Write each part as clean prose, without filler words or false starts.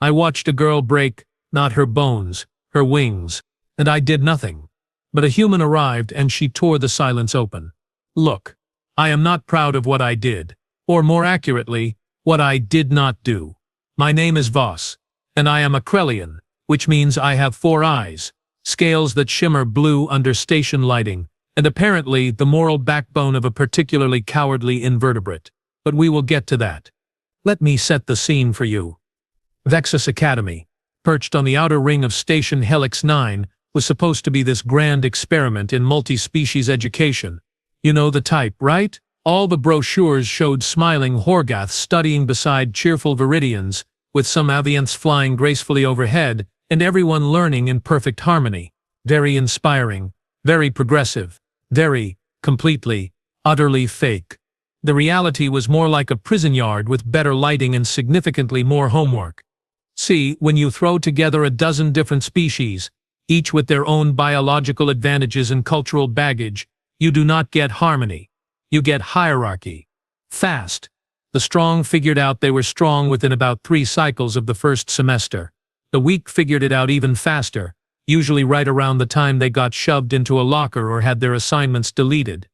I watched a girl break, not her bones, her wings, and I did nothing. But a human arrived and she tore the silence open. Look, I am not proud of what I did, or more accurately, what I did not do. My name is Voss, and I am a Krellian, which means I have 4 eyes, scales that shimmer blue under station lighting, and apparently the moral backbone of a particularly cowardly invertebrate. But we will get to that. Let me set the scene for you. Vexus Academy, perched on the outer ring of Station Helix 9, was supposed to be this grand experiment in multi-species education. You know the type, right? All the brochures showed smiling Horgaths studying beside cheerful Viridians, with some avians flying gracefully overhead, and everyone learning in perfect harmony. Very inspiring, very progressive, very, completely, utterly fake. The reality was more like a prison yard with better lighting and significantly more homework. See, when you throw together a dozen different species, each with their own biological advantages and cultural baggage, you do not get harmony. You get hierarchy. Fast. The strong figured out they were strong within about 3 cycles of the first semester. The weak figured it out even faster, usually right around the time they got shoved into a locker or had their assignments deleted.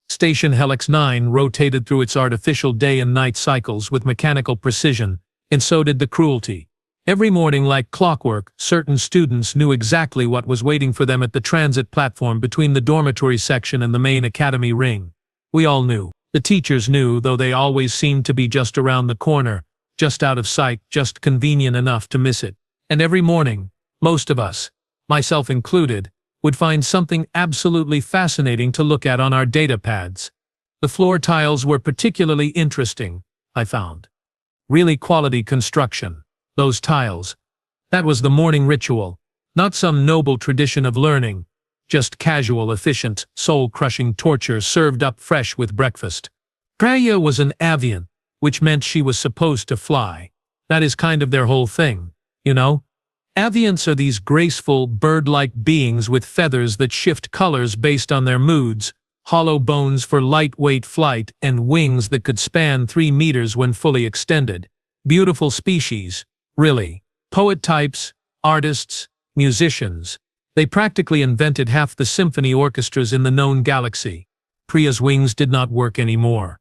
Station Helix 9 rotated through its artificial day and night cycles with mechanical precision, and so did the cruelty. Every morning, like clockwork, certain students knew exactly what was waiting for them at the transit platform between the dormitory section and the main academy ring. We all knew. The teachers knew, though they always seemed to be just around the corner, just out of sight, just convenient enough to miss it. And every morning, most of us, myself included, would find something absolutely fascinating to look at on our data pads. The floor tiles were particularly interesting, I found. Really quality construction. Those tiles. That was the morning ritual, not some noble tradition of learning, just casual, efficient, soul-crushing torture served up fresh with breakfast. Freya was an avian, which meant she was supposed to fly. That is kind of their whole thing, you know? Avians are these graceful, bird-like beings with feathers that shift colors based on their moods, hollow bones for lightweight flight, and wings that could span 3 meters when fully extended. Beautiful species. Really. Poet types, artists, musicians. They practically invented half the symphony orchestras in the known galaxy. Priya's wings did not work anymore.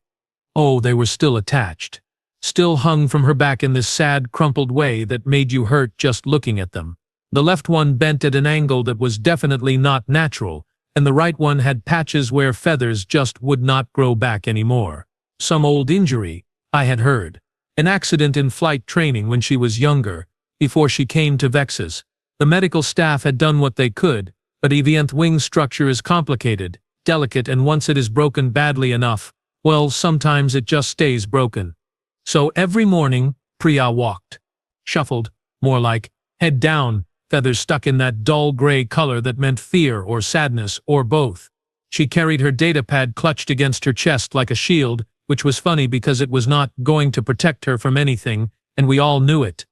Oh, they were still attached. Still hung from her back in this sad, crumpled way that made you hurt just looking at them. The left one bent at an angle that was definitely not natural, and the right one had patches where feathers just would not grow back anymore. Some old injury, I had heard. An accident in flight training when she was younger, before she came to Vexus. The medical staff had done what they could, but avianth wing structure is complicated, delicate, and once it is broken badly enough, well, sometimes it just stays broken. So every morning, Priya walked. Shuffled, more like, head down, feathers stuck in that dull gray color that meant fear or sadness or both. She carried her datapad clutched against her chest like a shield, which was funny because it was not going to protect her from anything, and we all knew it.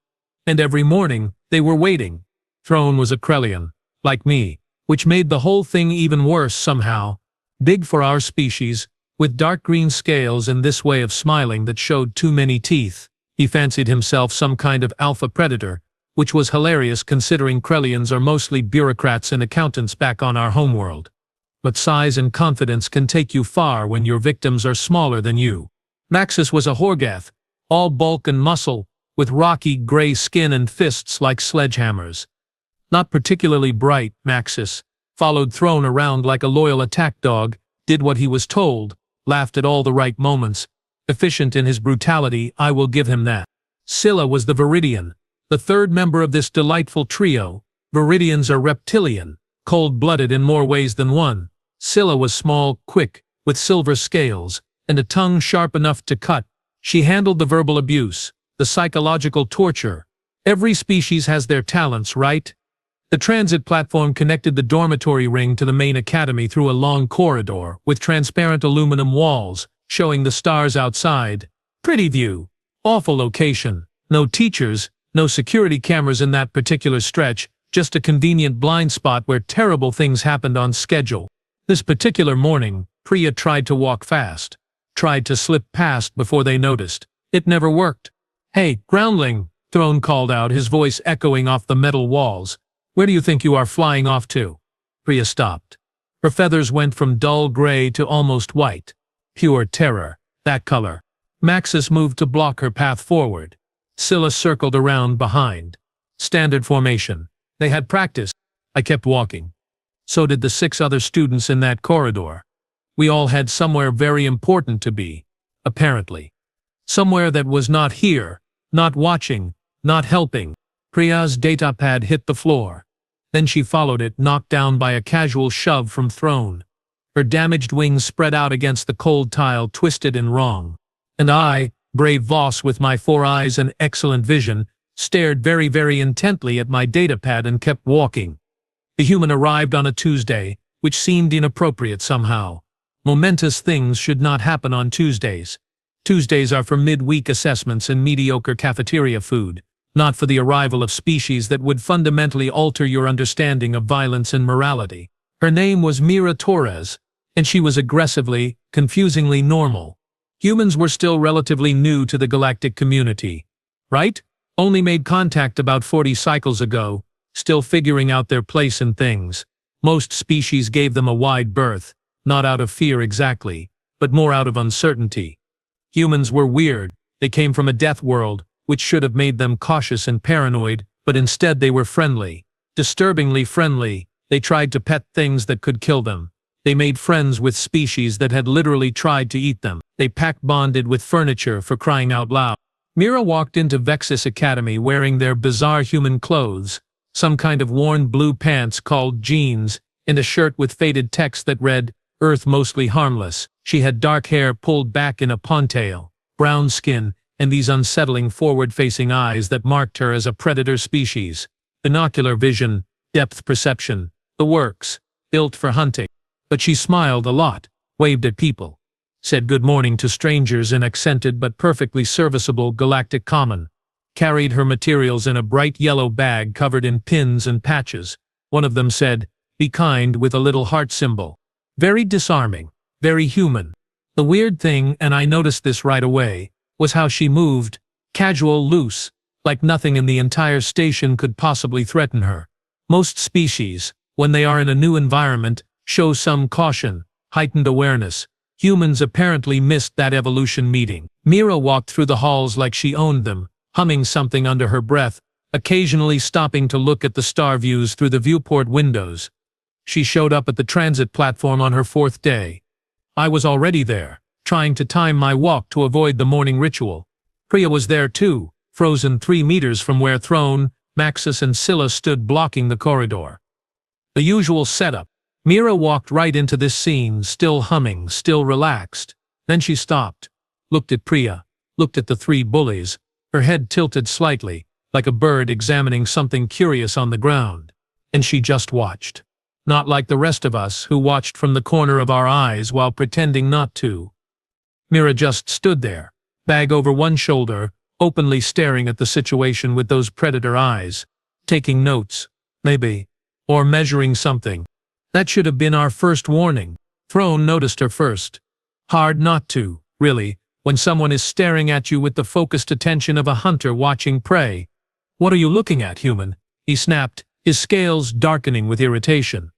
And every morning, they were waiting. Throne was a Krellian, like me, which made the whole thing even worse somehow. Big for our species, with dark green scales and this way of smiling that showed too many teeth. He fancied himself some kind of alpha predator, which was hilarious considering Krellians are mostly bureaucrats and accountants back on our homeworld. But size and confidence can take you far when your victims are smaller than you. Maxis was a Horgath, all bulk and muscle, with rocky gray skin and fists like sledgehammers. Not particularly bright, Maxis, followed Throne around like a loyal attack dog, did what he was told, laughed at all the right moments. Efficient in his brutality, I will give him that. Scylla was the Viridian, the third member of this delightful trio. Viridians are reptilian, cold-blooded in more ways than one. Scylla was small, quick, with silver scales, and a tongue sharp enough to cut. She handled the verbal abuse, the psychological torture. Every species has their talents, right? The transit platform connected the dormitory ring to the main academy through a long corridor with transparent aluminum walls, showing the stars outside. Pretty view. Awful location. No teachers, no security cameras in that particular stretch, just a convenient blind spot where terrible things happened on schedule. This particular morning, Priya tried to walk fast. Tried to slip past before they noticed. It never worked. Hey, groundling, Throne called out, his voice echoing off the metal walls. "Where do you think you are flying off to?" Priya stopped. Her feathers went from dull gray to almost white. Pure terror, that color. Maxis moved to block her path forward. Scylla circled around behind. Standard formation. They had practiced. I kept walking. So did the 6 other students in that corridor. We all had somewhere very important to be, apparently. Somewhere that was not here, not watching, not helping. Priya's datapad hit the floor. Then she followed it, knocked down by a casual shove from Throne. Her damaged wings spread out against the cold tile, twisted and wrong. And I, brave Voss with my 4 eyes and excellent vision, stared very, very intently at my datapad and kept walking. The human arrived on a Tuesday, which seemed inappropriate somehow. Momentous things should not happen on Tuesdays. Tuesdays are for midweek assessments and mediocre cafeteria food, not for the arrival of species that would fundamentally alter your understanding of violence and morality. Her name was Mira Torres, and she was aggressively, confusingly normal. Humans were still relatively new to the galactic community, right? Only made contact about 40 cycles ago, still figuring out their place in things. Most species gave them a wide berth, not out of fear exactly, but more out of uncertainty. Humans were weird. They came from a death world, which should have made them cautious and paranoid, but instead they were friendly. Disturbingly friendly. They tried to pet things that could kill them. They made friends with species that had literally tried to eat them. They pact-bonded with furniture, for crying out loud. Mira walked into Vexus Academy wearing their bizarre human clothes, some kind of worn blue pants called jeans, and a shirt with faded text that read, "Earth mostly harmless." She had dark hair pulled back in a ponytail, brown skin, and these unsettling forward-facing eyes that marked her as a predator species. Binocular vision, depth perception, the works, built for hunting. But she smiled a lot, waved at people, said good morning to strangers in accented but perfectly serviceable galactic common, carried her materials in a bright yellow bag covered in pins and patches. One of them said, "Be kind," with a little heart symbol. Very disarming, very human. The weird thing, and I noticed this right away, was how she moved, casual, loose, like nothing in the entire station could possibly threaten her. Most species, when they are in a new environment, show some caution, heightened awareness. Humans apparently missed that evolution meeting. Mira walked through the halls like she owned them, humming something under her breath, occasionally stopping to look at the star views through the viewport windows. She showed up at the transit platform on her 4th day. I was already there, trying to time my walk to avoid the morning ritual. Priya was there too, frozen 3 meters from where Throne, Maxis and Scylla stood blocking the corridor. The usual setup. Mira walked right into this scene, still humming, still relaxed. Then she stopped, looked at Priya, looked at the 3 bullies, her head tilted slightly, like a bird examining something curious on the ground. And she just watched. Not like the rest of us, who watched from the corner of our eyes while pretending not to. Mira just stood there, bag over one shoulder, openly staring at the situation with those predator eyes, taking notes, maybe, or measuring something. That should have been our first warning. Throne noticed her first. Hard not to, really, when someone is staring at you with the focused attention of a hunter watching prey. "What are you looking at, human?" he snapped, his scales darkening with irritation.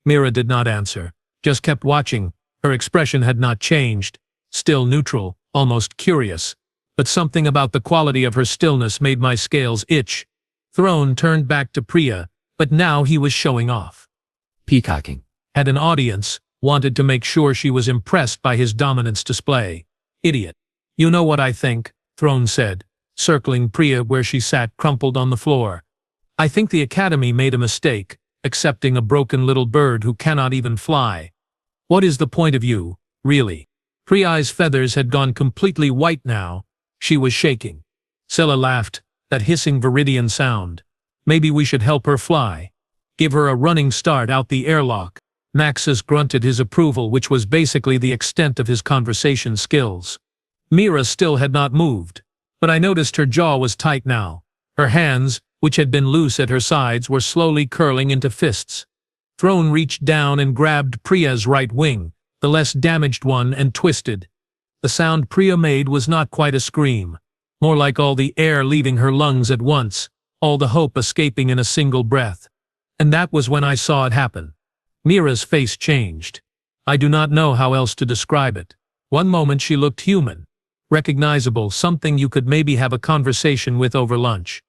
Mira did not answer, just kept watching. Her expression had not changed, still neutral, almost curious. But something about the quality of her stillness made my scales itch. Throne turned back to Priya, but now he was showing off. Peacocking. Had an audience, wanted to make sure she was impressed by his dominance display. Idiot. "You know what I think," Throne said, circling Priya where she sat crumpled on the floor. "I think the Academy made a mistake, accepting a broken little bird who cannot even fly. What is the point of you, really?" Priya's feathers had gone completely white now. She was shaking. Scylla laughed, that hissing viridian sound. "Maybe we should help her fly. Give her a running start out the airlock." Maxis grunted his approval, which was basically the extent of his conversation skills. Mira still had not moved, but I noticed her jaw was tight now. Her hands, which had been loose at her sides, were slowly curling into fists. Throne reached down and grabbed Priya's right wing, the less damaged one, and twisted. The sound Priya made was not quite a scream, more like all the air leaving her lungs at once, all the hope escaping in a single breath. And that was when I saw it happen. Mira's face changed. I do not know how else to describe it. One moment she looked human, recognizable, something you could maybe have a conversation with over lunch.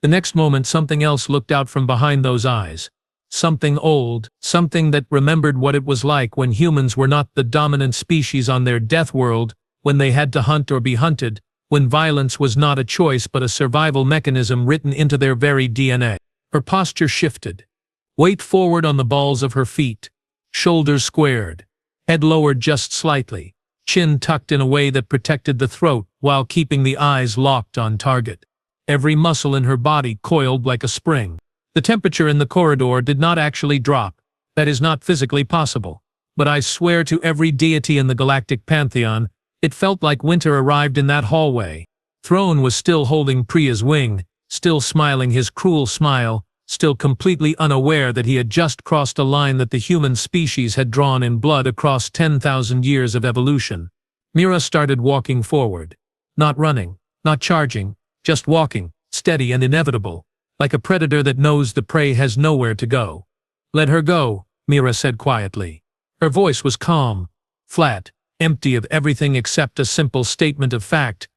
The next moment something else looked out from behind those eyes. Something old, something that remembered what it was like when humans were not the dominant species on their death world, when they had to hunt or be hunted, when violence was not a choice but a survival mechanism written into their very DNA. Her posture shifted. Weight forward on the balls of her feet, shoulders squared, head lowered just slightly, chin tucked in a way that protected the throat while keeping the eyes locked on target. Every muscle in her body coiled like a spring. The temperature in the corridor did not actually drop. That is not physically possible. But I swear to every deity in the galactic pantheon, it felt like winter arrived in that hallway. Throne was still holding Priya's wing, still smiling his cruel smile, still completely unaware that he had just crossed a line that the human species had drawn in blood across 10,000 years of evolution. Mira started walking forward. Not running, not charging, just walking, steady and inevitable, like a predator that knows the prey has nowhere to go. "Let her go," Mira said quietly. Her voice was calm, flat, empty of everything except a simple statement of fact.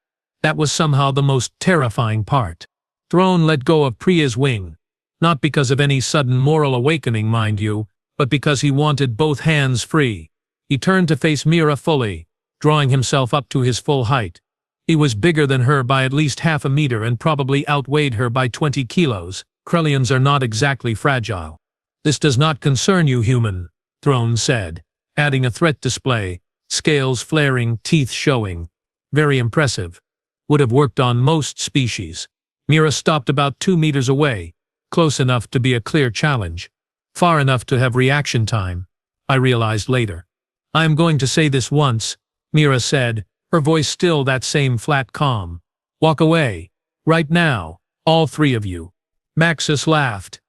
That was somehow the most terrifying part. Throne let go of Priya's wing. Not because of any sudden moral awakening, mind you, but because he wanted both hands free. He turned to face Mira fully, drawing himself up to his full height. He was bigger than her by at least half a meter and probably outweighed her by 20 kilos. Krellians are not exactly fragile. "This does not concern you, human," Throne said, adding a threat display, scales flaring, teeth showing. Very impressive. Would have worked on most species. Mira stopped about 2 meters away, close enough to be a clear challenge, far enough to have reaction time, I realized later. "I am going to say this once," Mira said, her voice still that same flat calm. "Walk away. Right now. All three of you." Maxis laughed.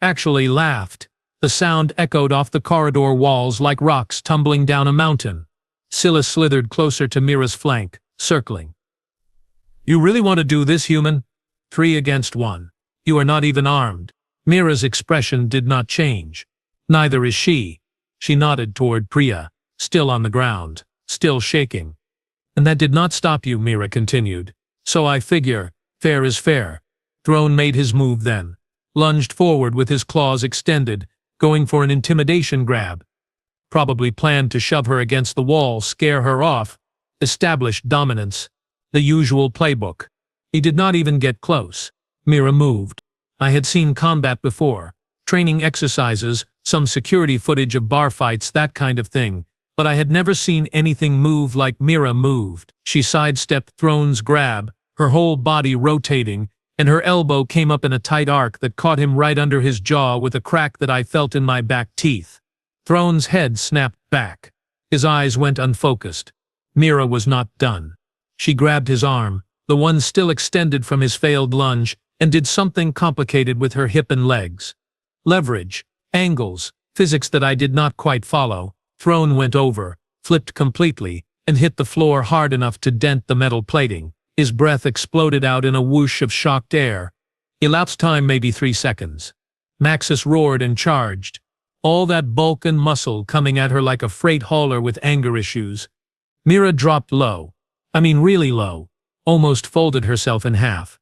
Actually laughed. The sound echoed off the corridor walls like rocks tumbling down a mountain. Scylla slithered closer to Mira's flank, circling. "You really want to do this, human? 3 against 1. You are not even armed." Mira's expression did not change. "Neither is she." She nodded toward Priya, still on the ground, still shaking. "And that did not stop you," Mira continued. "So I figure, fair is fair." Throne made his move then, lunged forward with his claws extended, going for an intimidation grab. Probably planned to shove her against the wall, scare her off. Established dominance. The usual playbook. He did not even get close. Mira moved. I had seen combat before. Training exercises, some security footage of bar fights, that kind of thing. But I had never seen anything move like Mira moved. She sidestepped Throne's grab, her whole body rotating, and her elbow came up in a tight arc that caught him right under his jaw with a crack that I felt in my back teeth. Throne's head snapped back. His eyes went unfocused. Mira was not done. She grabbed his arm, the one still extended from his failed lunge, and did something complicated with her hip and legs. Leverage, angles, physics that I did not quite follow. Throne went over, flipped completely, and hit the floor hard enough to dent the metal plating. His breath exploded out in a whoosh of shocked air. Elapsed time maybe 3 seconds. Maxis roared and charged. All that bulk and muscle coming at her like a freight hauler with anger issues. Mira dropped low. I mean really low. Almost folded herself in half.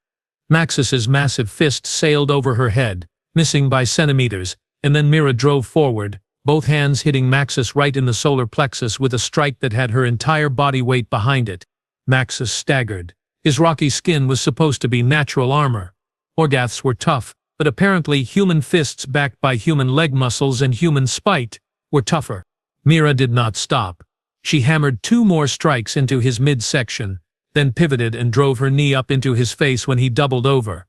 Maxis's massive fist sailed over her head, missing by centimeters, and then Mira drove forward, both hands hitting Maxis right in the solar plexus with a strike that had her entire body weight behind it. Maxis staggered. His rocky skin was supposed to be natural armor. Orgaths were tough, but apparently human fists backed by human leg muscles and human spite were tougher. Mira did not stop. She hammered 2 more strikes into his midsection, then pivoted and drove her knee up into his face when he doubled over.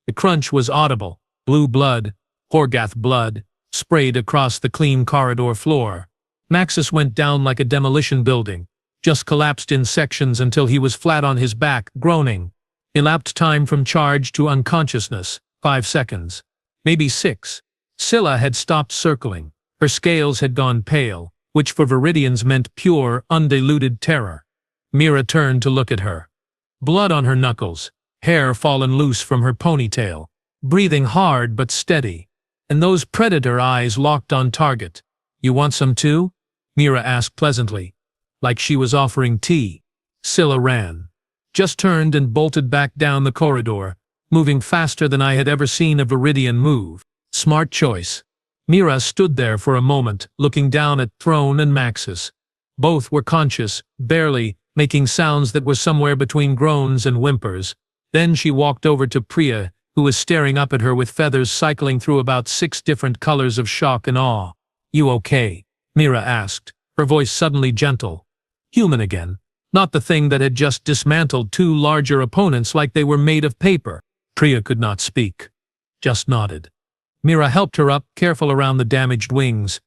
The crunch was audible. Blue blood, Horgath blood, sprayed across the clean corridor floor. Maxis went down like a demolition building, just collapsed in sections until he was flat on his back, groaning. Elapsed time from charge to unconsciousness, 5 seconds. Maybe 6. Scylla had stopped circling. Her scales had gone pale, which for Viridians meant pure, undiluted terror. Mira turned to look at her. blood on her knuckles, hair fallen loose from her ponytail, breathing hard but steady, and those predator eyes locked on target. "You want some too?" Mira asked pleasantly, like she was offering tea. Scylla ran, just turned and bolted back down the corridor, moving faster than I had ever seen a Viridian move. Smart choice. Mira stood there for a moment, looking down at Throne and Maxis. Both were conscious, barely, making sounds that were somewhere between groans and whimpers. Then she walked over to Priya, who was staring up at her with feathers cycling through about 6 different colors of shock and awe. "You okay?" Mira asked, her voice suddenly gentle. Human again, not the thing that had just dismantled 2 larger opponents like they were made of paper. Priya could not speak, just nodded. Mira helped her up, careful around the damaged wings.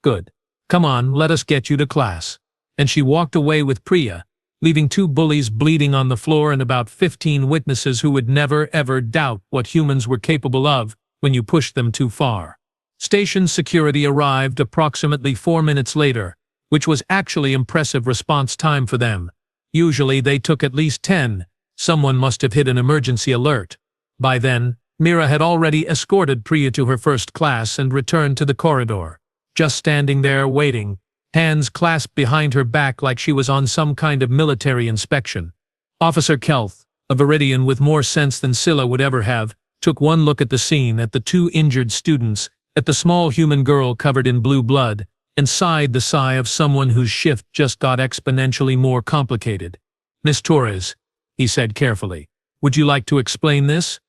"Good. Come on, let us get you to class." And she walked away with Priya, leaving 2 bullies bleeding on the floor and about 15 witnesses who would never ever doubt what humans were capable of when you pushed them too far. Station security arrived approximately 4 minutes later, which was actually impressive response time for them. Usually they took at least 10. Someone must have hit an emergency alert. By then, Mira had already escorted Priya to her first class and returned to the corridor, just standing there waiting, hands clasped behind her back like she was on some kind of military inspection. Officer Kelth, a Viridian with more sense than Scylla would ever have, took one look at the scene, at the 2 injured students, at the small human girl covered in blue blood, and sighed the sigh of someone whose shift just got exponentially more complicated. "Miss Torres," he said carefully, "would you like to explain this?"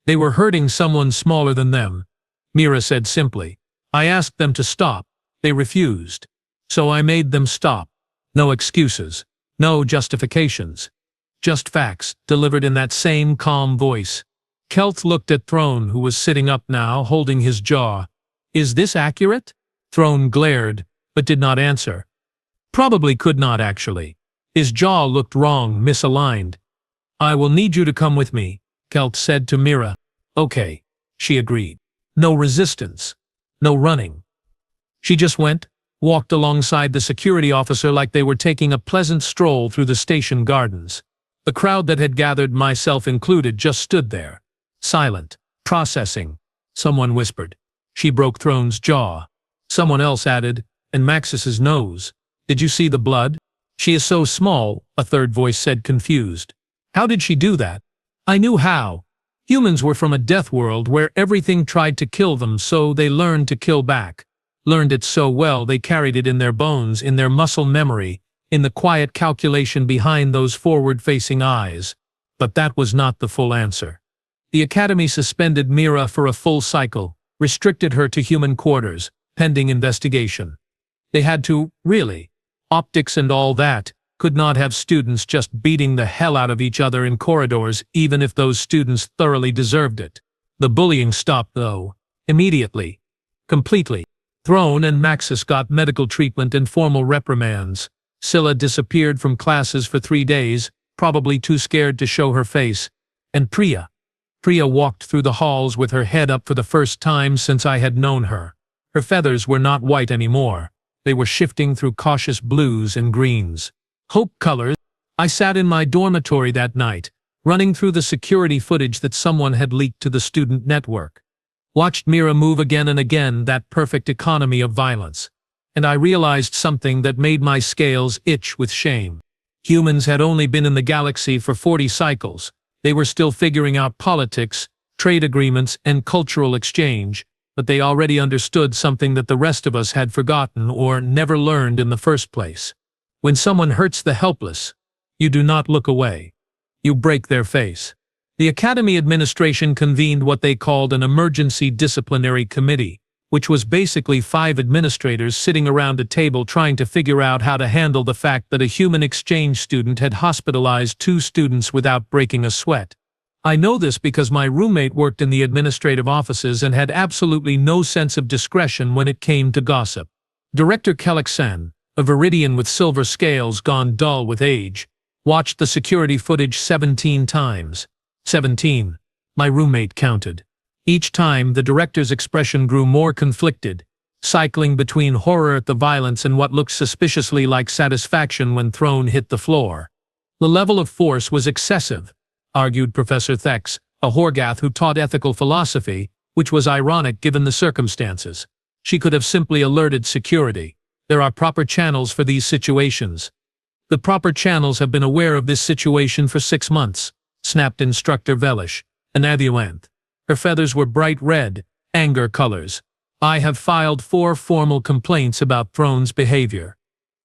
"They were hurting someone smaller than them," Mira said simply. "I asked them to stop. They refused. So I made them stop. No excuses. No justifications. Just facts, delivered in that same calm voice." Kelth looked at Throne, who was sitting up now, holding his jaw. "Is this accurate?" Throne glared, but did not answer. Probably could not, actually. His jaw looked wrong, misaligned. "I will need you to come with me," Kelth said to Mira. "Okay," she agreed. No resistance. No running. She just walked alongside the security officer like they were taking a pleasant stroll through the station gardens. The crowd that had gathered, myself included, just stood there, silent, processing. Someone whispered. "She broke Throne's jaw." Someone else added, "And Maxis's nose. Did you see the blood?" "She is so small," a third voice said, confused. "How did she do that?" "I knew how. Humans were from a death world where everything tried to kill them, so they learned to kill back. Learned it so well they carried it in their bones, in their muscle memory, in the quiet calculation behind those forward-facing eyes." But that was not the full answer. The Academy suspended Mira for a full cycle, restricted her to human quarters, pending investigation. They had to, really. Optics and all that, could not have students just beating the hell out of each other in corridors, even if those students thoroughly deserved it. The bullying stopped, though, immediately. Completely. Throne and Maxis got medical treatment and formal reprimands. Scylla disappeared from classes for 3 days, probably too scared to show her face. And Priya walked through the halls with her head up for the first time since I had known her. Her feathers were not white anymore. They were shifting through cautious blues and greens. Hope colors. I sat in my dormitory that night, running through the security footage that someone had leaked to the student network. Watched Mira move again and again, that perfect economy of violence. And I realized something that made my scales itch with shame. Humans had only been in the galaxy for 40 cycles. They were still figuring out politics, trade agreements, and cultural exchange, but they already understood something that the rest of us had forgotten or never learned in the first place. When someone hurts the helpless, you do not look away. You break their face. The Academy administration convened what they called an emergency disciplinary committee, which was basically 5 administrators sitting around a table trying to figure out how to handle the fact that a human exchange student had hospitalized 2 students without breaking a sweat. I know this because my roommate worked in the administrative offices and had absolutely no sense of discretion when it came to gossip. Director Kelixan, a Viridian with silver scales gone dull with age, watched the security footage 17 times. 17. My roommate counted. Each time, the director's expression grew more conflicted, cycling between horror at the violence and what looked suspiciously like satisfaction when Throne hit the floor. The level of force was excessive, argued Professor Thex, a Horgath who taught ethical philosophy, which was ironic given the circumstances. She could have simply alerted security. There are proper channels for these situations. The proper channels have been aware of this situation for 6 months, snapped Instructor Velish, an Avuanth. Her feathers were bright red, anger colors. I have filed 4 formal complaints about Throne's behavior.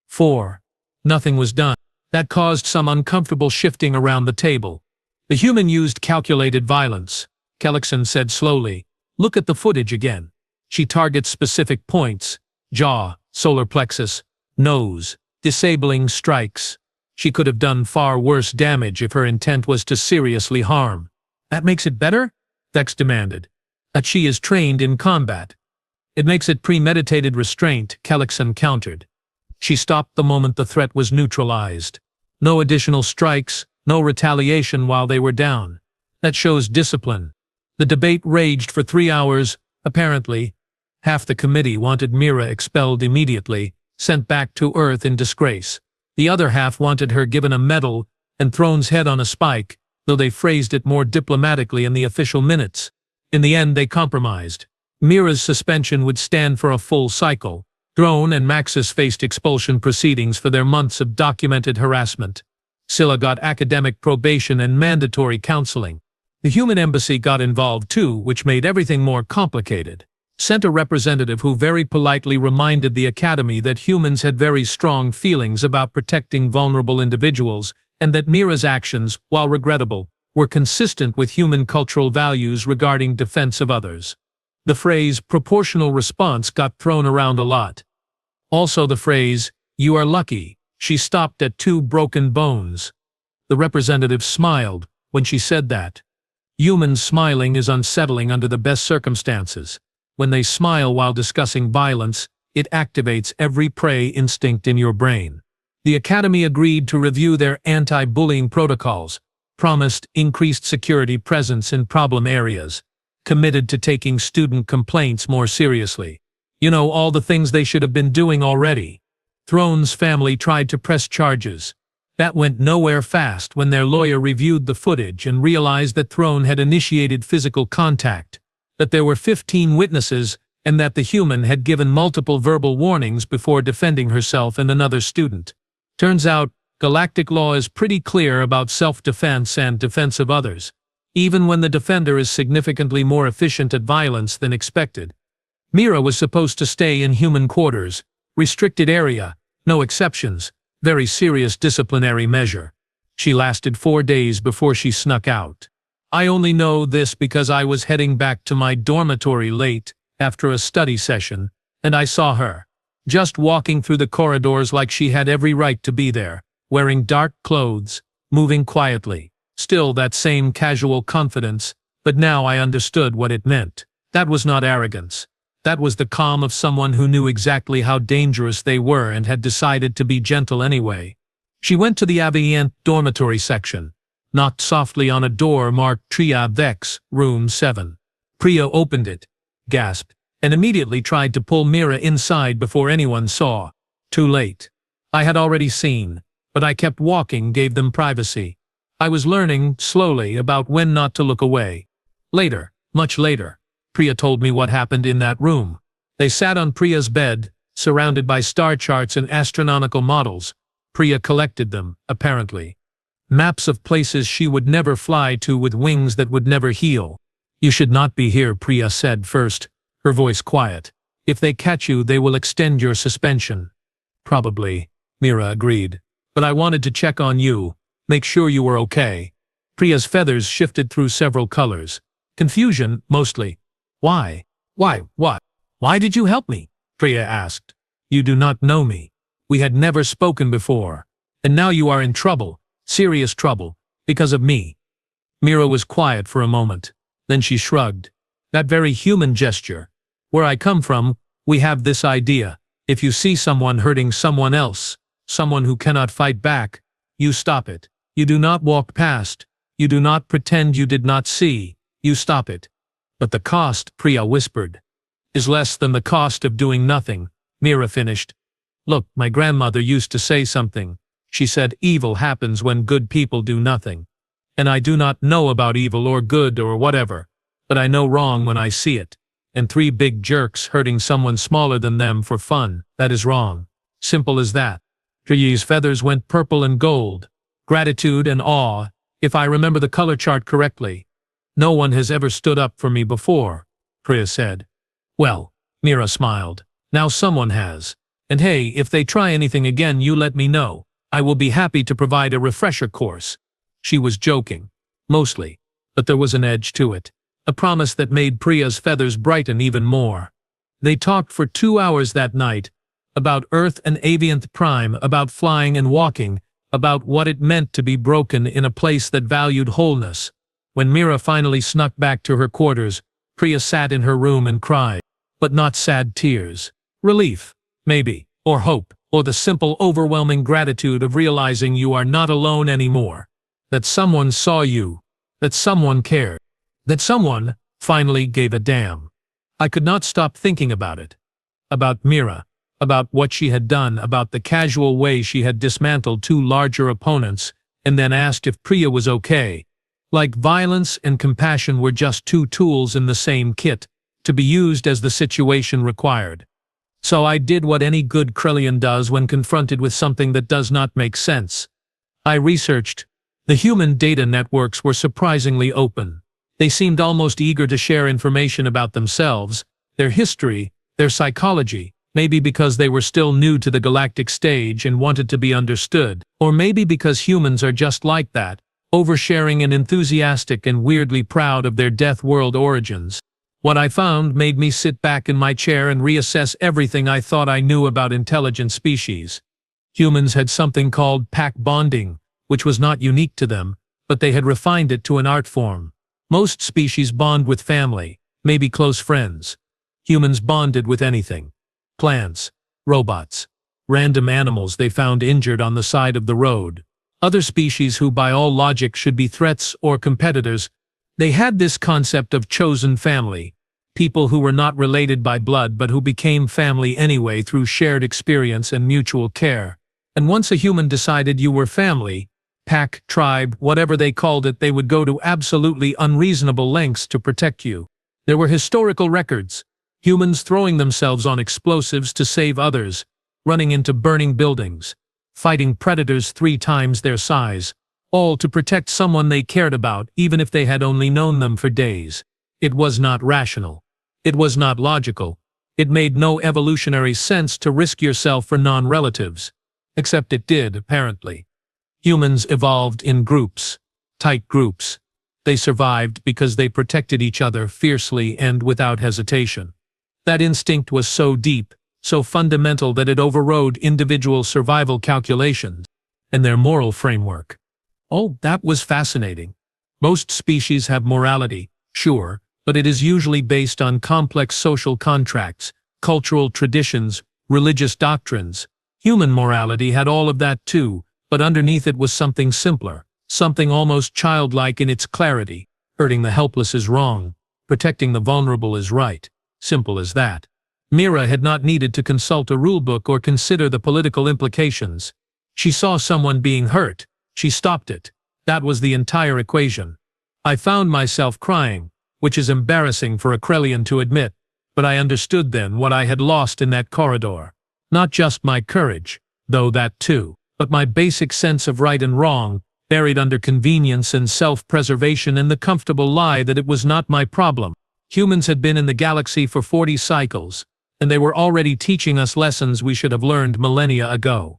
4. Nothing was done. That caused some uncomfortable shifting around the table. The human used calculated violence, Kellickson said slowly. Look at the footage again. She targets specific points: jaw, solar plexus, nose, disabling strikes. She could have done far worse damage if her intent was to seriously harm. That makes it better? Thex demanded. That she is trained in combat. It makes it premeditated restraint, Kellickson countered. She stopped the moment the threat was neutralized. No additional strikes, no retaliation while they were down. That shows discipline. The debate raged for 3 hours, apparently. Half the committee wanted Mira expelled immediately, sent back to Earth in disgrace. The other half wanted her given a medal and Throne's head on a spike, though they phrased it more diplomatically in the official minutes. In the end they compromised. Mira's suspension would stand for a full cycle. Throne and Maxis faced expulsion proceedings for their months of documented harassment. Scylla got academic probation and mandatory counseling. The human embassy got involved too, which made everything more complicated. Sent a representative who very politely reminded the Academy that humans had very strong feelings about protecting vulnerable individuals, and that Mira's actions, while regrettable, were consistent with human cultural values regarding defense of others. The phrase proportional response got thrown around a lot. Also the phrase, you are lucky. She stopped at 2 broken bones. The representative smiled when she said that. Humans smiling is unsettling under the best circumstances. When they smile while discussing violence, it activates every prey instinct in your brain. The Academy agreed to review their anti-bullying protocols, promised increased security presence in problem areas, committed to taking student complaints more seriously. You know, all the things they should have been doing already. Throne's family tried to press charges. That went nowhere fast when their lawyer reviewed the footage and realized that Throne had initiated physical contact, that there were 15 witnesses, and that the human had given multiple verbal warnings before defending herself and another student. Turns out, galactic law is pretty clear about self-defense and defense of others, even when the defender is significantly more efficient at violence than expected. Mira was supposed to stay in human quarters, restricted area, no exceptions, very serious disciplinary measure. She lasted 4 days before she snuck out. I only know this because I was heading back to my dormitory late after a study session, and I saw her, just walking through the corridors like she had every right to be there, wearing dark clothes, moving quietly. Still that same casual confidence, but now I understood what it meant. That was not arrogance. That was the calm of someone who knew exactly how dangerous they were and had decided to be gentle anyway. She went to the Aviant dormitory section, knocked softly on a door marked Tria Vex, room 7. Priya opened it, gasped, and immediately tried to pull Mira inside before anyone saw. Too late. I had already seen, but I kept walking, gave them privacy. I was learning, slowly, about when not to look away. Later, much later, Priya told me what happened in that room. They sat on Priya's bed, surrounded by star charts and astronomical models. Priya collected them, apparently. Maps of places she would never fly to with wings that would never heal. You should not be here, Priya said first, her voice quiet. If they catch you, they will extend your suspension. Probably, Mira agreed. But I wanted to check on you, make sure you were okay. Priya's feathers shifted through several colors. Confusion, mostly. Why? Why, what? Why did you help me? Priya asked. You do not know me. We had never spoken before. And now you are in trouble, serious trouble, because of me. Mira was quiet for a moment. Then she shrugged. That very human gesture. Where I come from, we have this idea. If you see someone hurting someone else, someone who cannot fight back, you stop it. You do not walk past. You do not pretend you did not see. You stop it. But the cost, Priya whispered, is less than the cost of doing nothing. Mira finished. Look, my grandmother used to say something. She said evil happens when good people do nothing. And I do not know about evil or good or whatever, but I know wrong when I see it. And three big jerks hurting someone smaller than them for fun, that is wrong. Simple as that. Priya's feathers went purple and gold. Gratitude and awe, if I remember the color chart correctly. No one has ever stood up for me before, Priya said. Well, Mira smiled. Now someone has. And hey, if they try anything again, you let me know. I will be happy to provide a refresher course. She was joking. Mostly. But there was an edge to it. A promise that made Priya's feathers brighten even more. They talked for 2 hours that night. About Earth and Avianth Prime, about flying and walking, about what it meant to be broken in a place that valued wholeness. When Mira finally snuck back to her quarters, Priya sat in her room and cried. But not sad tears. Relief, maybe, or hope, or the simple overwhelming gratitude of realizing you are not alone anymore. That someone saw you. That someone cared. That someone finally gave a damn. I could not stop thinking about it. About Mira. About what she had done, about the casual way she had dismantled two larger opponents, and then asked if Priya was okay. Like violence and compassion were just two tools in the same kit, to be used as the situation required. So I did what any good Krellian does when confronted with something that does not make sense. I researched. The human data networks were surprisingly open. They seemed almost eager to share information about themselves, their history, their psychology. Maybe because they were still new to the galactic stage and wanted to be understood, or maybe because humans are just like that, oversharing and enthusiastic and weirdly proud of their death world origins. What I found made me sit back in my chair and reassess everything I thought I knew about intelligent species. Humans had something called pack bonding, which was not unique to them, but they had refined it to an art form. Most species bond with family, maybe close friends. Humans bonded with anything. Plants, robots, random animals they found injured on the side of the road. Other species who by all logic should be threats or competitors. They had this concept of chosen family, people who were not related by blood but who became family anyway through shared experience and mutual care. And once a human decided you were family, pack, tribe, whatever they called it, they would go to absolutely unreasonable lengths to protect you. There were historical records. Humans throwing themselves on explosives to save others, running into burning buildings, fighting predators 3 times their size, all to protect someone they cared about even if they had only known them for days. It was not rational. It was not logical. It made no evolutionary sense to risk yourself for non-relatives. Except it did, apparently. Humans evolved in groups, tight groups. They survived because they protected each other fiercely and without hesitation. That instinct was so deep, so fundamental that it overrode individual survival calculations and their moral framework. Oh, that was fascinating. Most species have morality, sure, but it is usually based on complex social contracts, cultural traditions, religious doctrines. Human morality had all of that too, but underneath it was something simpler, something almost childlike in its clarity. Hurting the helpless is wrong. Protecting the vulnerable is right. Simple as that. Mira had not needed to consult a rulebook or consider the political implications. She saw someone being hurt. She stopped it. That was the entire equation. I found myself crying, which is embarrassing for a Krellian to admit, but I understood then what I had lost in that corridor. Not just my courage, though that too, but my basic sense of right and wrong, buried under convenience and self-preservation and the comfortable lie that it was not my problem. Humans had been in the galaxy for 40 cycles, and they were already teaching us lessons we should have learned millennia ago.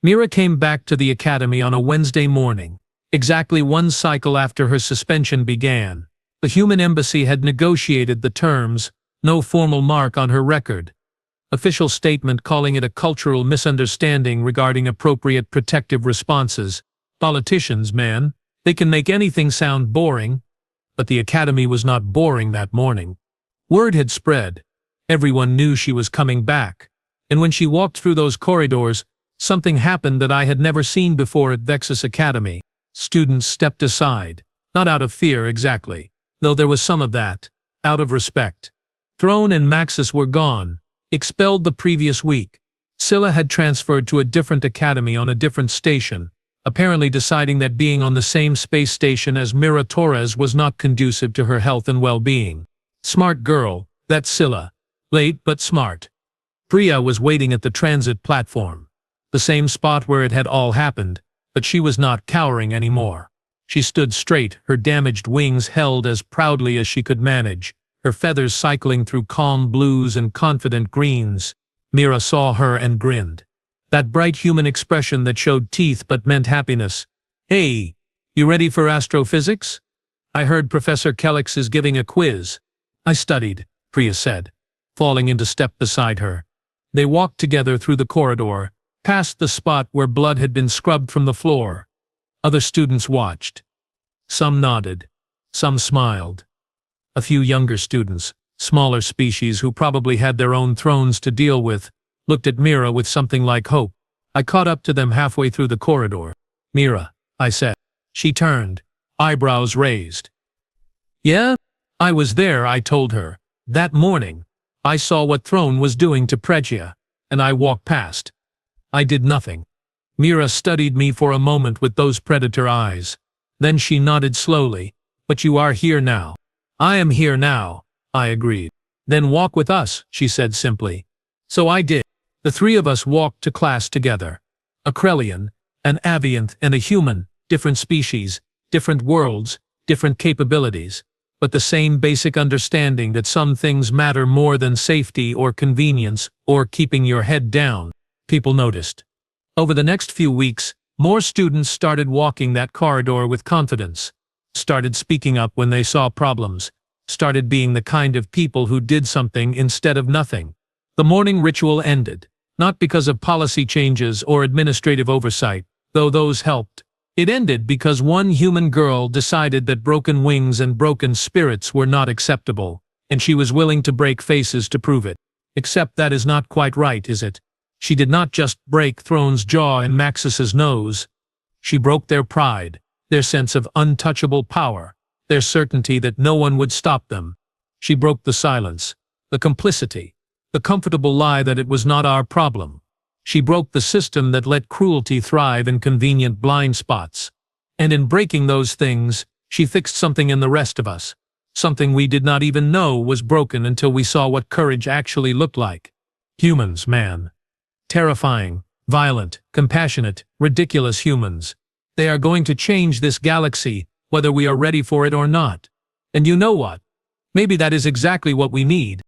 Mira came back to the academy on a Wednesday morning, exactly 1 cycle after her suspension began. The human embassy had negotiated the terms, no formal mark on her record. Official statement calling it a cultural misunderstanding regarding appropriate protective responses. Politicians, man, they can make anything sound boring. But the academy was not boring that morning. Word had spread. Everyone knew she was coming back. And when she walked through those corridors, something happened that I had never seen before at Vexus Academy. Students stepped aside. Not out of fear exactly, though there was some of that. Out of respect. Throne and Maxis were gone, expelled the previous week. Scylla had transferred to a different academy on a different station, apparently deciding that being on the same space station as Mira Torres was not conducive to her health and well-being. Smart girl, that Scylla. Late but smart. Priya was waiting at the transit platform. The same spot where it had all happened, but she was not cowering anymore. She stood straight, her damaged wings held as proudly as she could manage, her feathers cycling through calm blues and confident greens. Mira saw her and grinned. That bright human expression that showed teeth but meant happiness. "Hey, you ready for astrophysics? I heard Professor Kellix is giving a quiz." "I studied," Priya said, falling into step beside her. They walked together through the corridor, past the spot where blood had been scrubbed from the floor. Other students watched. Some nodded. Some smiled. A few younger students, smaller species who probably had their own thrones to deal with, looked at Mira with something like hope. I caught up to them halfway through the corridor. "Mira," I said. She turned, eyebrows raised. "Yeah? I was there," I told her. "That morning. I saw what Throne was doing to Pregia, and I walked past. I did nothing." Mira studied me for a moment with those predator eyes. Then she nodded slowly. "But you are here now." "I am here now," I agreed. "Then walk with us," she said simply. So I did. The three of us walked to class together. A Krellian, an Avianth, and a human, different species, different worlds, different capabilities, but the same basic understanding that some things matter more than safety or convenience or keeping your head down. People noticed. Over the next few weeks, more students started walking that corridor with confidence, started speaking up when they saw problems, started being the kind of people who did something instead of nothing. The morning ritual ended, not because of policy changes or administrative oversight, though those helped. It ended because one human girl decided that broken wings and broken spirits were not acceptable, and she was willing to break faces to prove it. Except that is not quite right, is it? She did not just break Throne's jaw and Maxus's nose. She broke their pride, their sense of untouchable power, their certainty that no one would stop them. She broke the silence, the complicity, the comfortable lie that it was not our problem. She broke the system that let cruelty thrive in convenient blind spots. And in breaking those things, she fixed something in the rest of us. Something we did not even know was broken until we saw what courage actually looked like. Humans, man. Terrifying, violent, compassionate, ridiculous humans. They are going to change this galaxy, whether we are ready for it or not. And you know what? Maybe that is exactly what we need.